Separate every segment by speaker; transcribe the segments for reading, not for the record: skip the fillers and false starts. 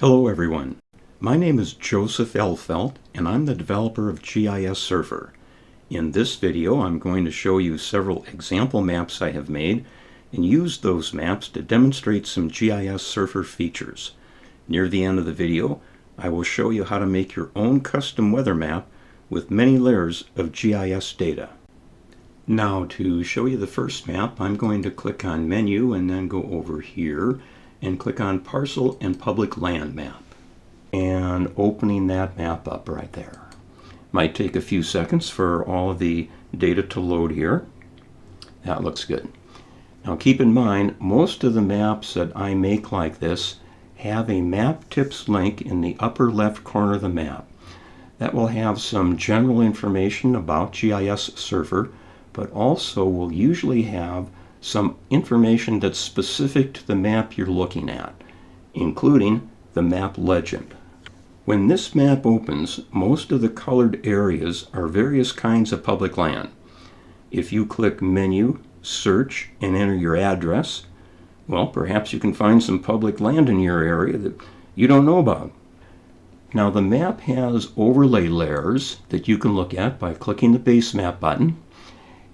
Speaker 1: Hello everyone, my name is Joseph Elfelt and I'm the developer of GISsurfer. In this video I'm going to show you several example maps I have made and use those maps to demonstrate some GISsurfer features. Near the end of the video I will show you how to make your own custom weather map with many layers of GIS data. Now to show you the first map I'm going to click on Menu and then go over here and click on Parcel and Public Land Map. And opening that map up right there. Might take a few seconds for all of the data to load here. That looks good. Now keep in mind, most of the maps that I make like this have a map tips link in the upper left corner of the map. That will have some general information about GISsurfer, but also will usually have some information that's specific to the map you're looking at, including the map legend. When this map opens, most of the colored areas are various kinds of public land. If you click Menu, Search, and enter your address, well, perhaps you can find some public land in your area that you don't know about. Now the map has overlay layers that you can look at by clicking the Base Map button.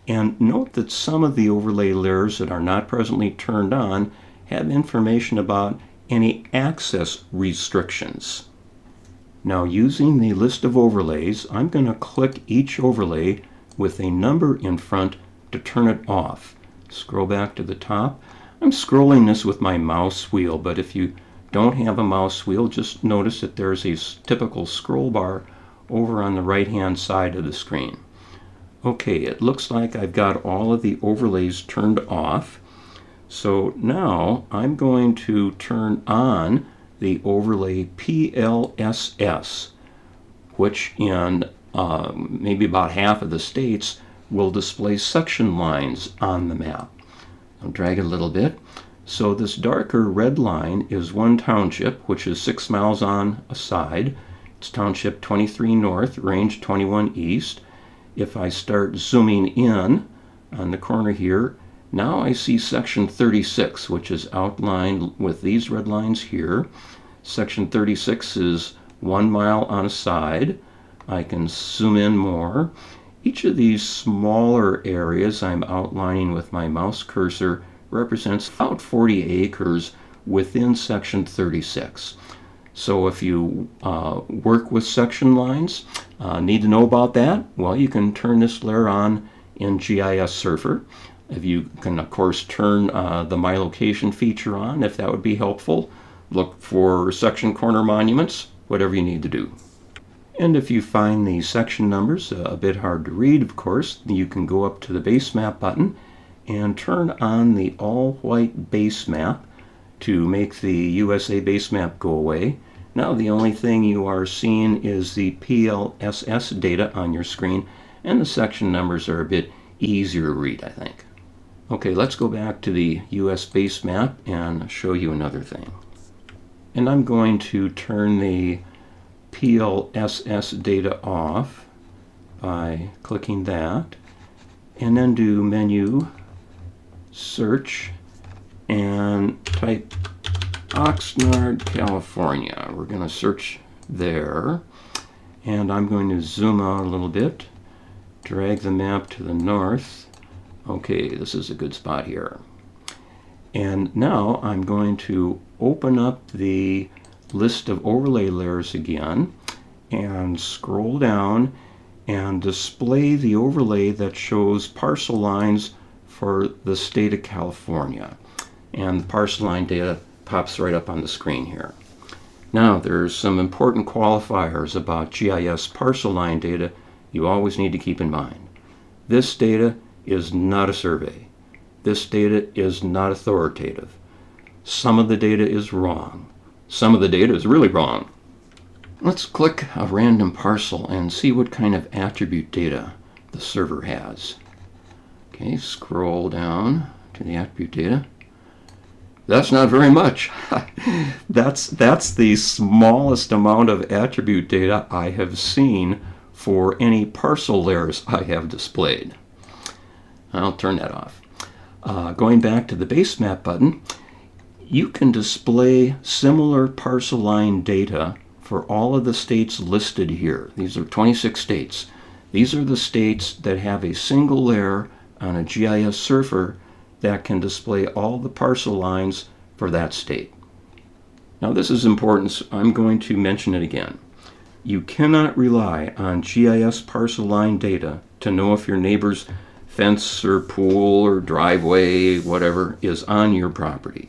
Speaker 1: And note that some of the overlay layers that are not presently turned on have information about any access restrictions. Now using the list of overlays, I'm going to click each overlay with a number in front to turn it off. Scroll back to the top. I'm scrolling this with my mouse wheel, but if you don't have a mouse wheel, just notice that there's a typical scroll bar over on the right hand side of the screen. Okay, it looks like I've got all of the overlays turned off. So now I'm going to turn on the overlay PLSS, which in maybe about half of the states will display section lines on the map. I'll drag it a little bit. So this darker red line is one township, which is 6 miles on a side. It's Township 23 North, Range 21 East. If I start zooming in on the corner here, now I see section 36, which is outlined with these red lines here. Section 36 is 1 mile on a side. I can zoom in more. Each of these smaller areas I'm outlining with my mouse cursor represents about 40 acres within section 36. So if you work with section lines, need to know about that, well, you can turn this layer on in GISsurfer. If you can, of course, turn the My Location feature on, if that would be helpful. Look for section corner monuments, whatever you need to do. And if you find the section numbers a bit hard to read, of course, you can go up to the Base Map button and turn on the all-white base map to make the USA base map go away. Now the only thing you are seeing is the PLSS data on your screen, and the section numbers are a bit easier to read, I think. Okay, let's go back to the US base map and show you another thing. And I'm going to turn the PLSS data off by clicking that, and then do Menu, Search, and type Oxnard, California. We're going to search there, and I'm going to zoom out a little bit, drag the map to the north. Okay, this is a good spot here. And now I'm going to open up the list of overlay layers again and scroll down and display the overlay that shows parcel lines for the state of California. And the parcel line data pops right up on the screen here. Now there's some important qualifiers about GIS parcel line data you always need to keep in mind. This data is not a survey. This data is not authoritative. Some of the data is wrong. Some of the data is really wrong. Let's click a random parcel and see what kind of attribute data the server has. Okay, scroll down to the attribute data. That's not very much. That's the smallest amount of attribute data I have seen for any parcel layers I have displayed. I'll turn that off. Going back to the Base Map button, You can display similar parcel line data for all of the states listed here. These are 26 states. These are the states that have a single layer on a GISsurfer that can display all the parcel lines for that state. Now this is important, so I'm going to mention it again. You cannot rely on GIS parcel line data to know if your neighbor's fence or pool or driveway, whatever, is on your property.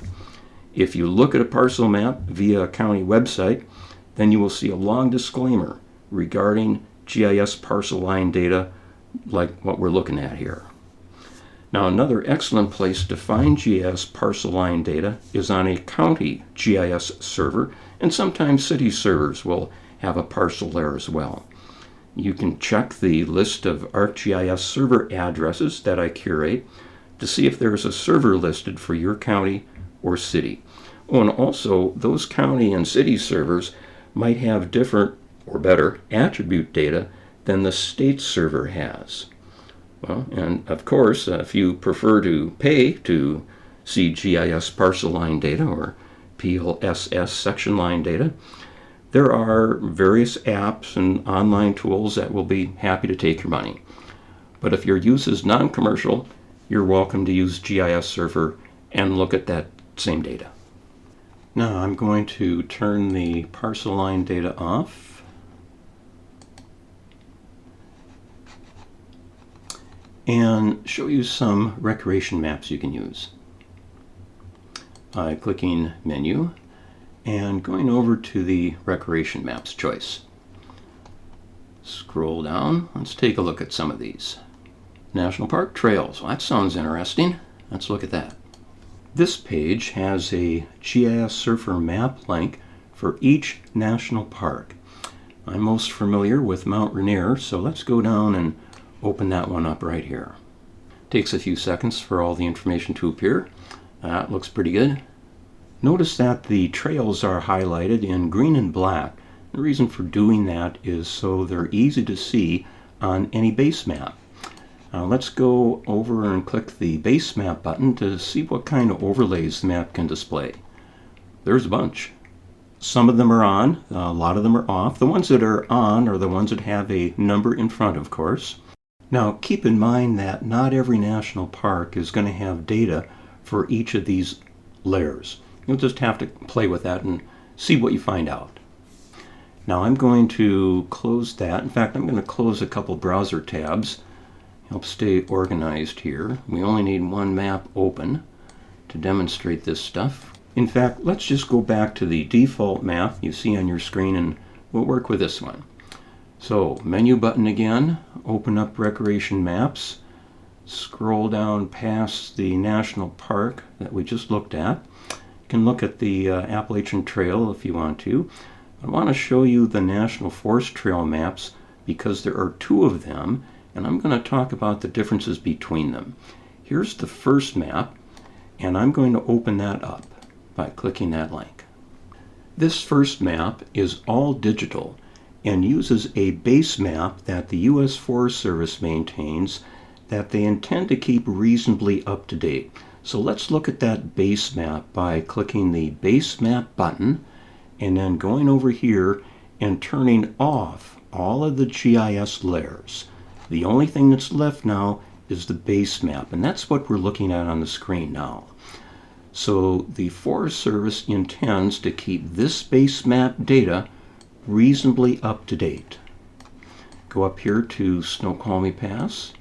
Speaker 1: If you look at a parcel map via a county website, then you will see a long disclaimer regarding GIS parcel line data like what we're looking at here. Now another excellent place to find GIS parcel line data is on a county GIS server, and sometimes city servers will have a parcel there as well. You can check the list of ArcGIS server addresses that I curate to see if there's a server listed for your county or city. Oh, and also those county and city servers might have different or better attribute data than the state server has. Well, and of course, if you prefer to pay to see GIS parcel line data or PLSS section line data, there are various apps and online tools that will be happy to take your money. But if your use is non-commercial, you're welcome to use GISsurfer and look at that same data. Now I'm going to turn the parcel line data off. And show you some recreation maps you can use by clicking Menu and going over to the Recreation Maps choice. Scroll down. Let's take a look at some of these. National Park Trails. Well, that sounds interesting. Let's look at that. This page has a GISsurfer map link for each national park. I'm most familiar with Mount Rainier, so let's go down and open that one up right here. Takes a few seconds for all the information to appear. That looks pretty good. Notice that the trails are highlighted in green and black. The reason for doing that is so they're easy to see on any base map. Let's go over and click the base map button to see what kind of overlays the map can display. There's a bunch. Some of them are on, a lot of them are off. The ones that are on are the ones that have a number in front, of course. Now keep in mind that not every national park is going to have data for each of these layers. You'll just have to play with that and see what you find out. Now I'm going to close that. In fact, I'm going to close a couple browser tabs. Help stay organized here. We only need one map open to demonstrate this stuff. In fact, let's just go back to the default map you see on your screen and we'll work with this one. So, menu button again, open up Recreation Maps, scroll down past the national park that we just looked at. You can look at the Appalachian Trail if you want to. I want to show you the National Forest Trail maps because there are two of them, and I'm going to talk about the differences between them. Here's the first map, and I'm going to open that up by clicking that link. This first map is all digital and uses a base map that the U.S. Forest Service maintains that they intend to keep reasonably up to date. So let's look at that base map by clicking the base map button and then going over here and turning off all of the GIS layers. The only thing that's left now is the base map, and that's what we're looking at on the screen now. So the Forest Service intends to keep this base map data reasonably up to date. Go up here to Snoqualmie Pass.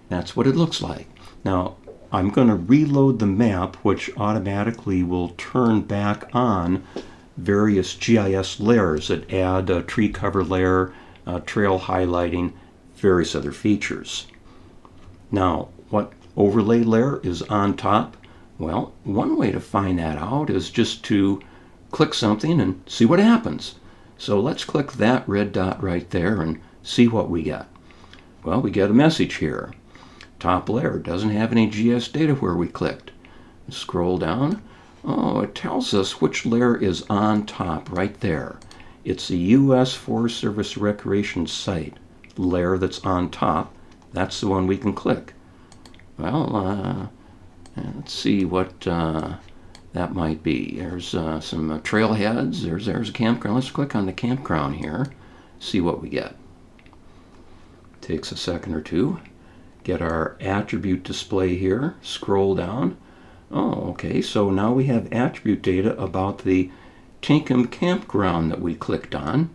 Speaker 1: That's what it looks like. Now I'm going to reload the map, which automatically will turn back on various GIS layers that add a tree cover layer, trail highlighting, various other features. Now, what overlay layer is on top? Well, one way to find that out is just to click something and see what happens. So let's click that red dot right there and see what we get. Well, we get a message here. Top layer doesn't have any GIS data where we clicked. Scroll down. Oh, it tells us which layer is on top right there. It's the U.S. Forest Service Recreation Site layer that's on top. That's the one we can click. Well, let's see what that might be. There's some trailheads. There's a campground. Let's click on the campground here, see what we get. Takes a second or two. Get our attribute display here, scroll down. Oh, okay, so now we have attribute data about the Tinkham campground that we clicked on.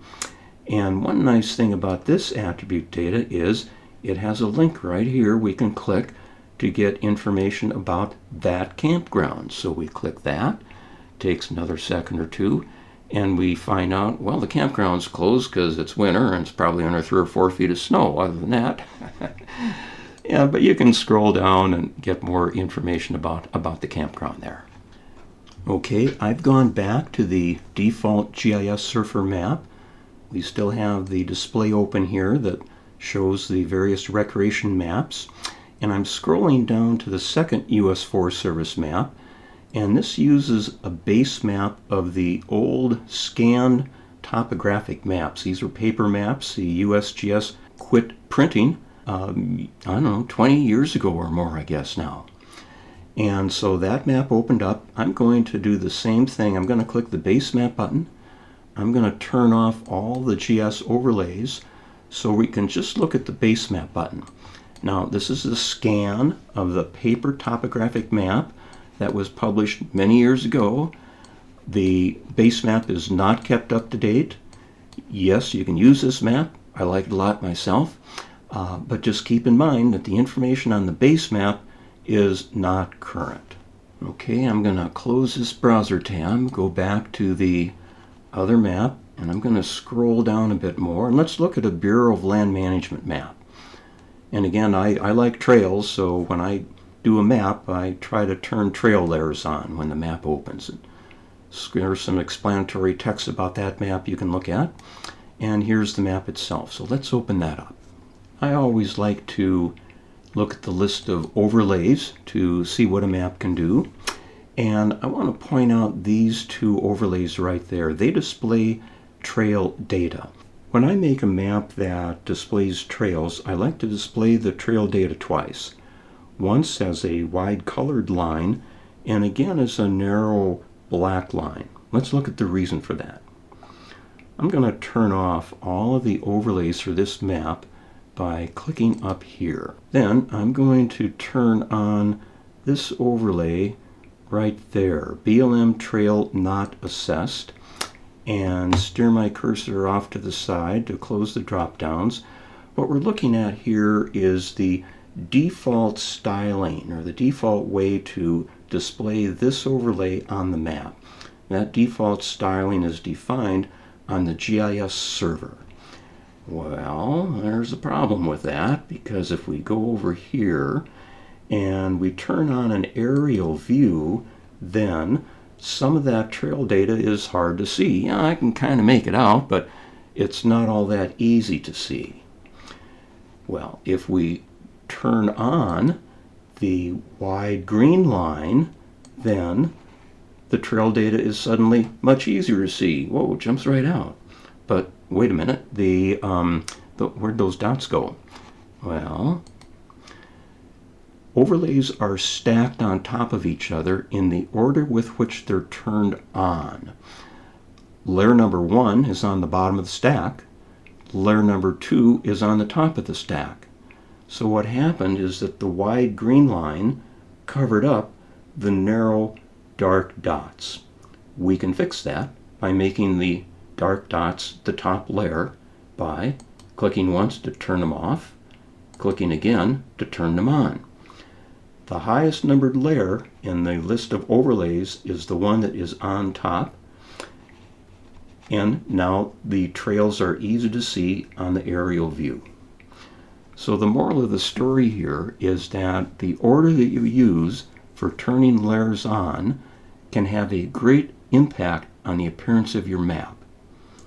Speaker 1: And one nice thing about this attribute data is it has a link right here we can click to get information about that campground. So we click that, takes another second or two, and we find out, well, the campground's closed because it's winter and it's probably under 3 or 4 feet of snow. Other than that, yeah, but you can scroll down and get more information about the campground there. Okay, I've gone back to the default GISsurfer map. We still have the display open here that shows the various recreation maps. And I'm scrolling down to the second US Forest Service map, and this uses a base map of the old scanned topographic maps. These are paper maps. The USGS quit printing, I don't know, 20 years ago or more, I guess now. And so that map opened up. I'm going to do the same thing. I'm going to click the base map button. I'm going to turn off all the GIS overlays so we can just look at the base map button. Now, this is a scan of the paper topographic map that was published many years ago. The base map is not kept up to date. Yes, you can use this map. I like it a lot myself. But just keep in mind that the information on the base map is not current. Okay, I'm going to close this browser tab, go back to the other map, and I'm going to scroll down a bit more. And let's look at a Bureau of Land Management map. And again, I like trails, so when I do a map, I try to turn trail layers on when the map opens. There's some explanatory text about that map you can look at. And here's the map itself. So let's open that up. I always like to look at the list of overlays to see what a map can do. And I want to point out these two overlays right there. They display trail data. When I make a map that displays trails, I like to display the trail data twice. Once as a wide colored line, and again as a narrow black line. Let's look at the reason for that. I'm going to turn off all of the overlays for this map by clicking up here. Then I'm going to turn on this overlay right there, BLM Trail Not Assessed, and steer my cursor off to the side to close the drop downs. What we're looking at here is the default styling, or the default way to display this overlay on the map. That default styling is defined on the GIS server. Well, there's a problem with that, because if we go over here and we turn on an aerial view, then some of that trail data is hard to see. Yeah, I can kind of make it out, but it's not all that easy to see. Well, if we turn on the wide green line, then the trail data is suddenly much easier to see. Whoa, it jumps right out. But wait a minute, where'd those dots go? Well, overlays are stacked on top of each other in the order with which they're turned on. Layer number 1 is on the bottom of the stack. Layer number 2 is on the top of the stack. So what happened is that the wide green line covered up the narrow dark dots. We can fix that by making the dark dots the top layer by clicking once to turn them off, clicking again to turn them on. The highest numbered layer in the list of overlays is the one that is on top, and now the trails are easy to see on the aerial view. So the moral of the story here is that the order that you use for turning layers on can have a great impact on the appearance of your map.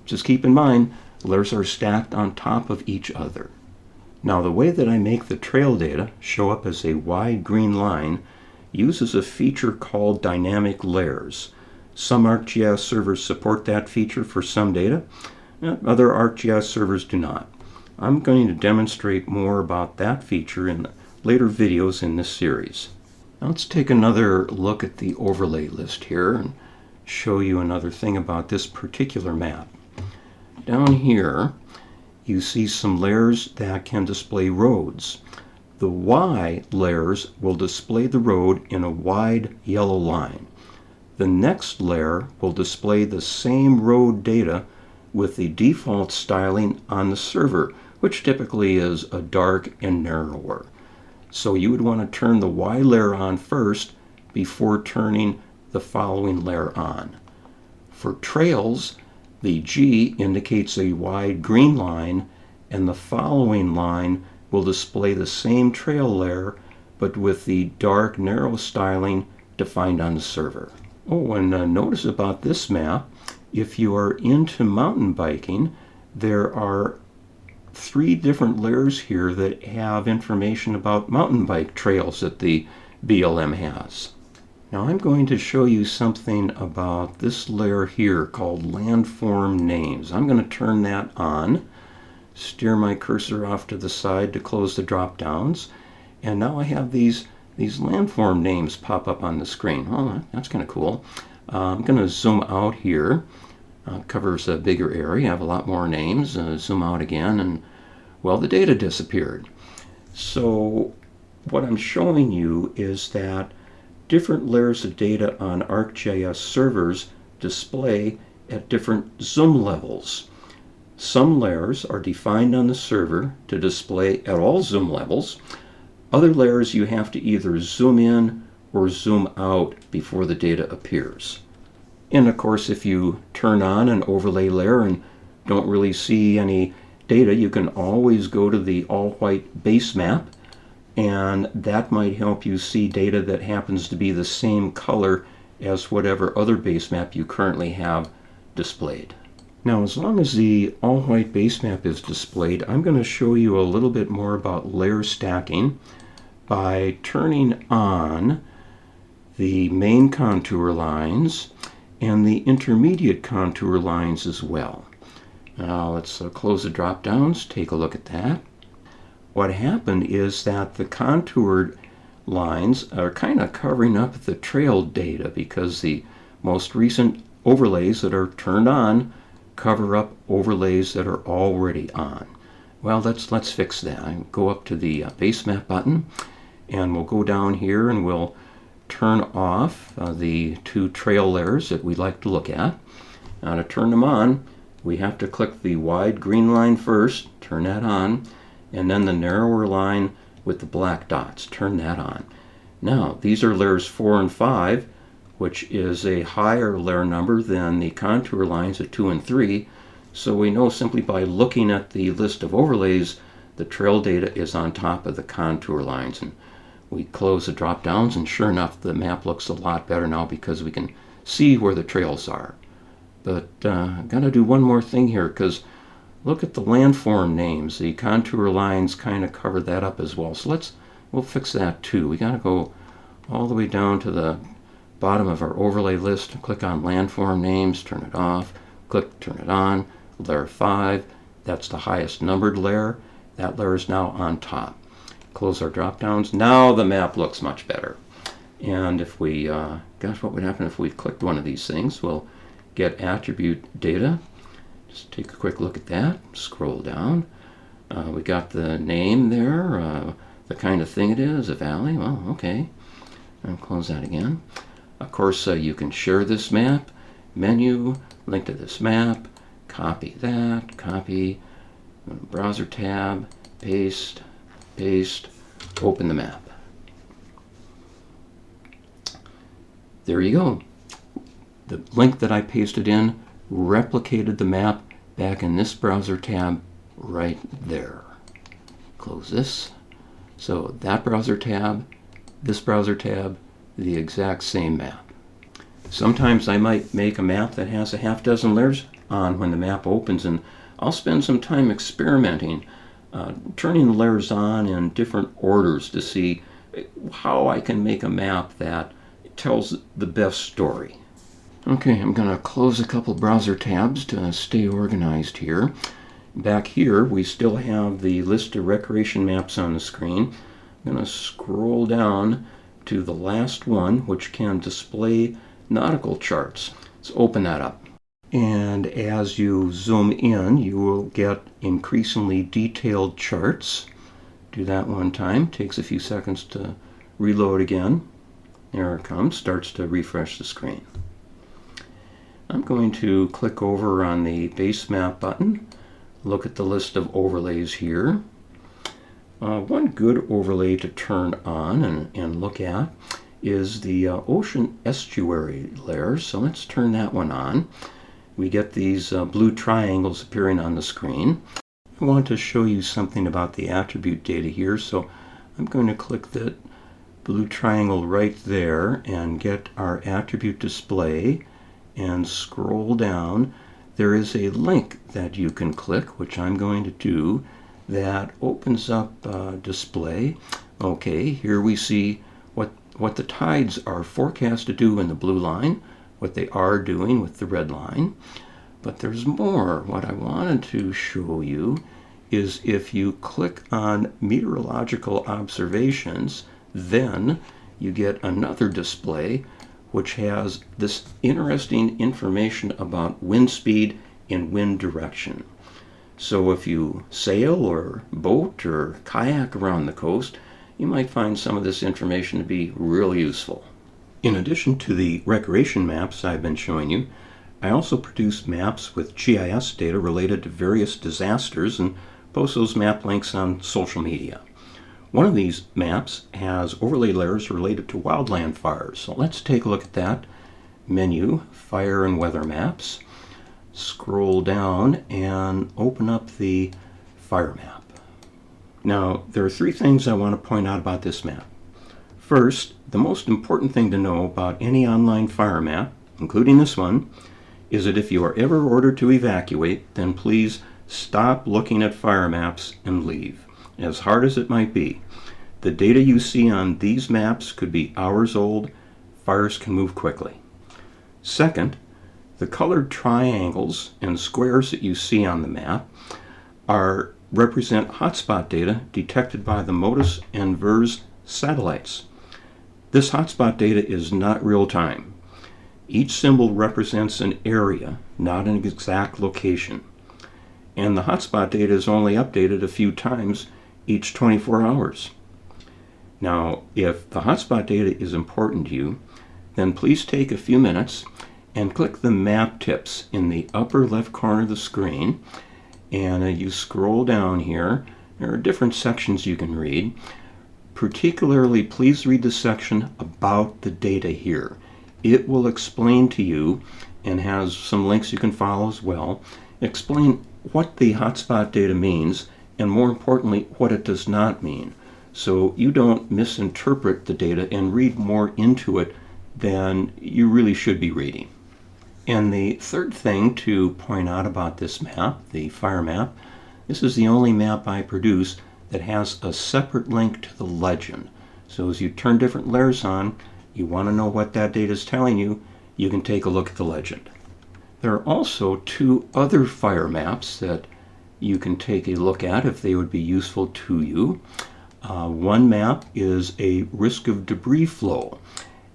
Speaker 1: Just keep in mind, layers are stacked on top of each other. Now, the way that I make the trail data show up as a wide green line uses a feature called dynamic layers. Some ArcGIS servers support that feature for some data. Other ArcGIS servers do not. I'm going to demonstrate more about that feature in later videos in this series. Now let's take another look at the overlay list here and show you another thing about this particular map. Down here you see some layers that can display roads. The Y layers will display the road in a wide yellow line. The next layer will display the same road data with the default styling on the server, which typically is a dark and narrower. So you would want to turn the Y layer on first before turning the following layer on. For trails, the G indicates a wide green line, and the following line will display the same trail layer but with the dark narrow styling defined on the server. Oh, and notice about this map, if you are into mountain biking, there are 3 different layers here that have information about mountain bike trails that the BLM has. Now I'm going to show you something about this layer here called landform names. I'm going to turn that on, steer my cursor off to the side to close the drop downs, and now I have these landform names pop up on the screen. Oh, that's kind of cool. I'm going to zoom out here. Covers a bigger area. I have a lot more names. Zoom out again, and well, the data disappeared. So what I'm showing you is that different layers of data on ArcGIS servers display at different zoom levels. Some layers are defined on the server to display at all zoom levels. Other layers you have to either zoom in or zoom out before the data appears. And of course, if you turn on an overlay layer and don't really see any data, you can always go to the all-white base map, and that might help you see data that happens to be the same color as whatever other base map you currently have displayed. Now, as long as the all-white base map is displayed, I'm going to show you a little bit more about layer stacking by turning on the main contour lines and the intermediate contour lines as well. Now let's close the drop downs, take a look at that. What happened is that the contoured lines are kind of covering up the trail data because the most recent overlays that are turned on cover up overlays that are already on. Well, let's fix that. Go up to the base map button, and we'll go down here and we'll turn off the 2 trail layers that we like to look at. Now to turn them on, we have to click the wide green line first, turn that on, and then the narrower line with the black dots, turn that on. Now these are layers 4 and 5, which is a higher layer number than the contour lines at 2 and 3, so we know simply by looking at the list of overlays the trail data is on top of the contour lines. And we close the drop downs, and sure enough the map looks a lot better now because we can see where the trails are. But I've got to do one more thing here, because look at the landform names. The contour lines kind of cover that up as well. So we'll fix that too. We got to go all the way down to the bottom of our overlay list, click on landform names, turn it off, click turn it on. Layer 5, that's the highest numbered layer. That layer is now on top. Close our drop downs. Now the map looks much better. And if we, gosh, what would happen if we clicked one of these things? We'll get attribute data. Just take a quick look at that. Scroll down. We got the name there, the kind of thing it is, a valley. Well, okay. And close that again. Of course, you can share this map. Menu, link to this map. Copy that. Copy. Browser tab. Paste. Paste. Open the map. There you go. The link that I pasted in replicated the map back in this browser tab right there. Close this. So that browser tab, this browser tab, the exact same map. Sometimes I might make a map that has a half dozen layers on when the map opens, and I'll spend some time experimenting, turning the layers on in different orders to see how I can make a map that tells the best story. Okay, I'm going to close a couple browser tabs to stay organized here. Back here, we still have the list of recreation maps on the screen. I'm going to scroll down to the last one, which can display nautical charts. Let's open that up. And as you zoom in, you will get increasingly detailed charts. Do that one time. Takes a few seconds to reload again. There it comes. Starts to refresh the screen. I'm going to click over on the base map button. Look at the list of overlays here. One good overlay to turn on and look at is the ocean estuary layer. So let's turn that one on. We get these blue triangles appearing on the screen. I want to show you something about the attribute data here, so I'm going to click that blue triangle right there and get our attribute display and scroll down. There is a link that you can click, which I'm going to do, that opens up display. Okay, here we see what the tides are forecast to do in the blue line, what they are doing with the red line. But there's more. What I wanted to show you is if you click on meteorological observations, then you get another display which has this interesting information about wind speed and wind direction. So if you sail or boat or kayak around the coast, you might find some of this information to be really useful. In addition to the recreation maps I've been showing you, I also produce maps with GIS data related to various disasters and post those map links on social media. One of these maps has overlay layers related to wildland fires. So let's take a look at that. Menu, Fire and Weather Maps. Scroll down and open up the fire map. Now, there are three things I want to point out about this map. First, the most important thing to know about any online fire map, including this one, is that if you are ever ordered to evacuate, then please stop looking at fire maps and leave. As hard as it might be, the data you see on these maps could be hours old. Fires can move quickly. Second, the colored triangles and squares that you see on the map represent hotspot data detected by the MODIS and VIRS satellites. This hotspot data is not real time. Each symbol represents an area, not an exact location. And the hotspot data is only updated a few times each 24 hours. Now, if the hotspot data is important to you, then please take a few minutes and click the map tips in the upper left corner of the screen, and you scroll down here. There are different sections you can read. Particularly, please read the section about the data here. It will explain to you, and has some links you can follow as well, explain what the hotspot data means, and more importantly, what it does not mean, so you don't misinterpret the data and read more into it than you really should be reading. And the third thing to point out about this map, the fire map, this is the only map I produce that has a separate link to the legend. So as you turn different layers on, you want to know what that data is telling you, you can take a look at the legend. There are also two other fire maps that you can take a look at if they would be useful to you. One map is a risk of debris flow.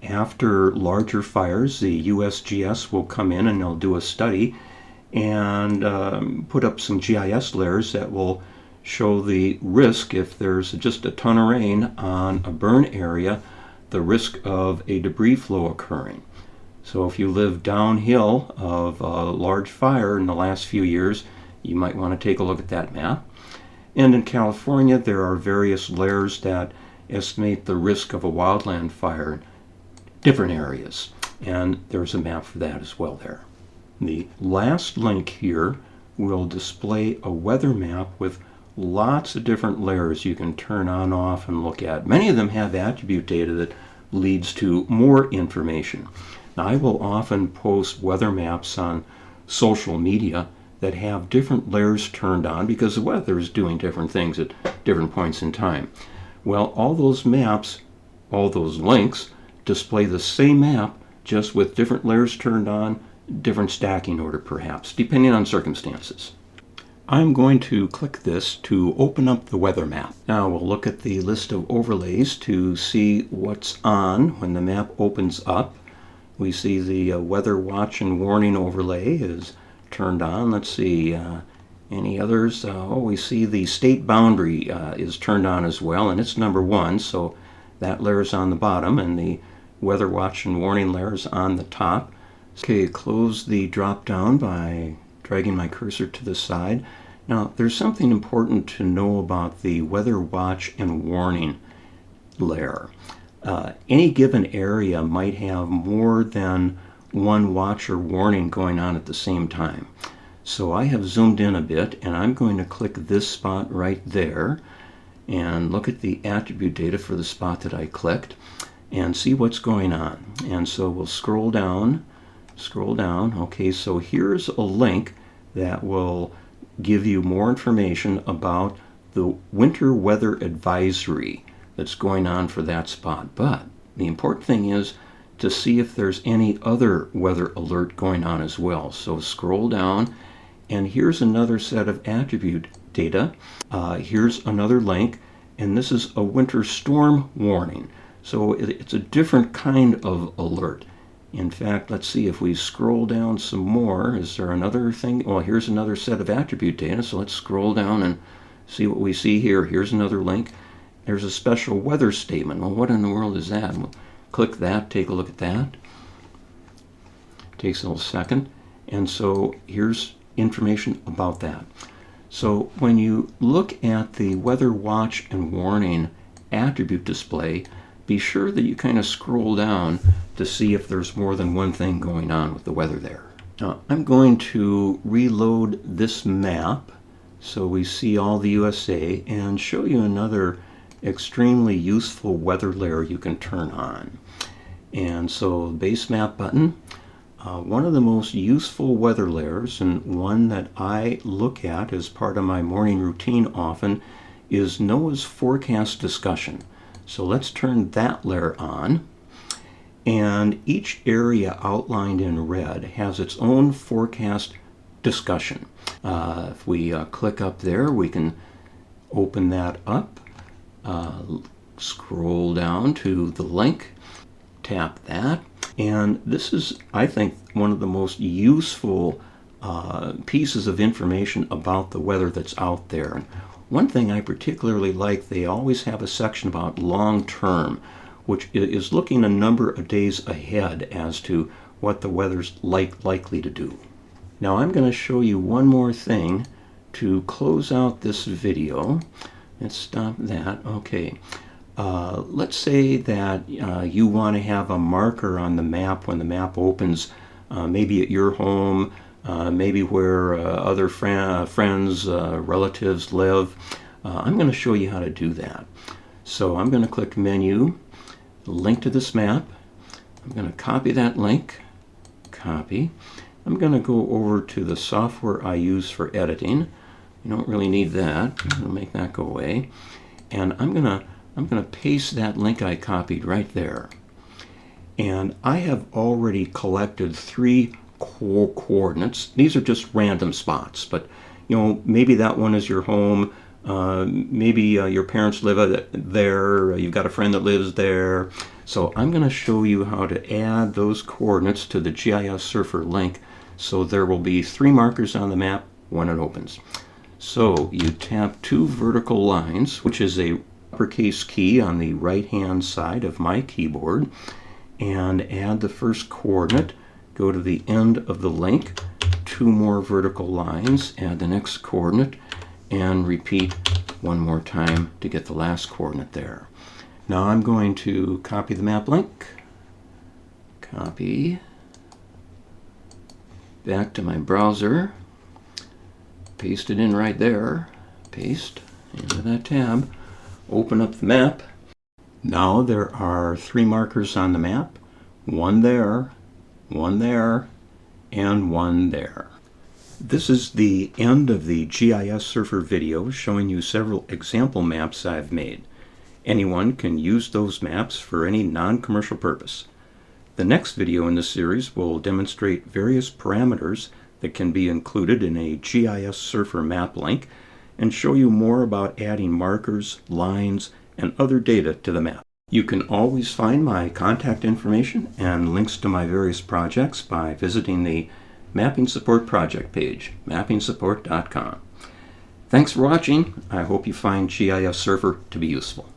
Speaker 1: After larger fires, the USGS will come in and they'll do a study and put up some GIS layers that will show the risk if there's just a ton of rain on a burn area, the risk of a debris flow occurring. So if you live downhill of a large fire in the last few years, you might want to take a look at that map. And in California, there are various layers that estimate the risk of a wildland fire in different areas. And there's a map for that as well there. The last link here will display a weather map with lots of different layers you can turn on, off, and look at. Many of them have attribute data that leads to more information. Now, I will often post weather maps on social media that have different layers turned on because the weather is doing different things at different points in time. Well, all those maps, all those links, display the same map just with different layers turned on, different stacking order perhaps, depending on circumstances. I'm going to click this to open up the weather map. Now we'll look at the list of overlays to see what's on when the map opens up. We see the weather watch and warning overlay is turned on. Let's see, any others? We see the state boundary is turned on as well, and it's number 1, so that layer is on the bottom, and the weather watch and warning layer is on the top. Okay, close the drop down by dragging my cursor to the side. Now, there's something important to know about the weather watch and warning layer. Any given area might have more than one watch or warning going on at the same time. So I have zoomed in a bit, and I'm going to click this spot right there and look at the attribute data for the spot that I clicked and see what's going on. And so we'll scroll down. Okay, so here's a link that will give you more information about the winter weather advisory that's going on for that spot. But the important thing is to see if there's any other weather alert going on as well. So scroll down, and here's another set of attribute data. Here's another link, and this is a winter storm warning. So it's a different kind of alert. In fact, let's see if we scroll down some more. Is there another thing? Well, here's another set of attribute data. So let's scroll down and see what we see here. Here's another link. There's a special weather statement. Well, what in the world is that? We'll click that, take a look at that. Takes a little second. And so here's information about that. So when you look at the weather watch and warning attribute display, be sure that you kind of scroll down to see if there's more than one thing going on with the weather there. Now, I'm going to reload this map so we see all the USA and show you another extremely useful weather layer you can turn on. And so base map button, one of the most useful weather layers, and one that I look at as part of my morning routine often, is NOAA's forecast discussion. So let's turn that layer on, and each area outlined in red has its own forecast discussion. If we click up there, we can open that up, scroll down to the link, tap that, and this is, I think, one of the most useful pieces of information about the weather that's out there. One thing I particularly like, they always have a section about long term, which is looking a number of days ahead as to what the weather's likely to do. Now I'm going to show you one more thing to close out this video. Let's stop that. Okay. Let's say that you want to have a marker on the map when the map opens, maybe at your home, maybe where other friends, relatives live. I'm going to show you how to do that. So I'm going to click Menu, Link to this map. I'm going to copy that link, copy. I'm going to go over to the software I use for editing. You don't really need that. I'm going to make that go away. And I'm going to paste that link I copied right there. And I have already collected 3 coordinates. These are just random spots, but you know, maybe that one is your home, maybe your parents live there, you've got a friend that lives there. So I'm going to show you how to add those coordinates to the GISsurfer link, so there will be 3 markers on the map when it opens. So you tap 2 vertical lines, which is a uppercase key on the right hand side of my keyboard, and add the first coordinate. Go to the end of the link, 2 more vertical lines, add the next coordinate, and repeat one more time to get the last coordinate there. Now I'm going to copy the map link, copy, back to my browser, paste it in right there, paste into that tab, open up the map. Now there are 3 markers on the map, 1 there, 1 there, and 1 there. This is the end of the GISsurfer video showing you several example maps I've made. Anyone can use those maps for any non-commercial purpose. The next video in this series will demonstrate various parameters that can be included in a GISsurfer map link and show you more about adding markers, lines, and other data to the map. You can always find my contact information and links to my various projects by visiting the Mapping Support project page, mappingsupport.com. Thanks for watching. I hope you find GISsurfer to be useful.